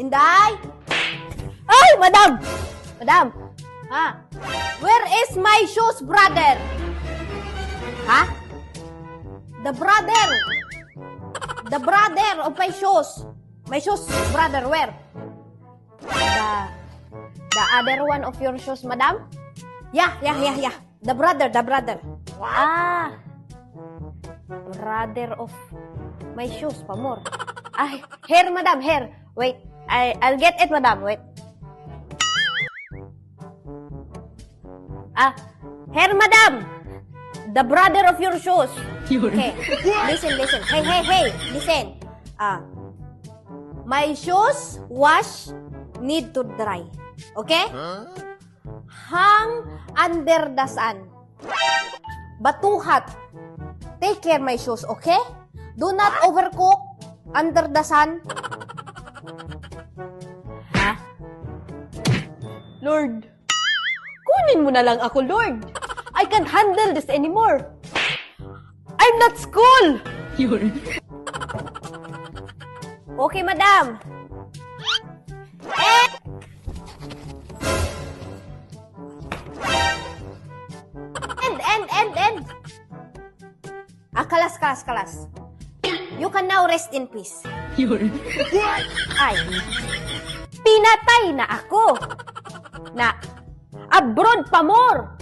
Inday? Ay, madam! Madam! Ha? Where is my shoes, brother? Ha? The brother! The brother of my shoes. My shoes, brother, where? The other one of your shoes, madam? Yeah. The brother. Ah. Brother of my shoes, pamor. Ay, hair, madam, hair. Wait, I'll get it, madam, wait. Hair, madam. The brother of your shoes. Okay, listen. Hey, listen. My shoes wash need to dry. Okay? Hang under the sun. Batuhat. Take care my shoes, okay? Do not overcook under the sun. Ha? Lord, kunin mo na lang ako, Lord. I can't handle this anymore. I'm not school. Okay, madam. End. Kalas. You can now rest in peace. Ay, pinatay na ako. Na, abroad pa more.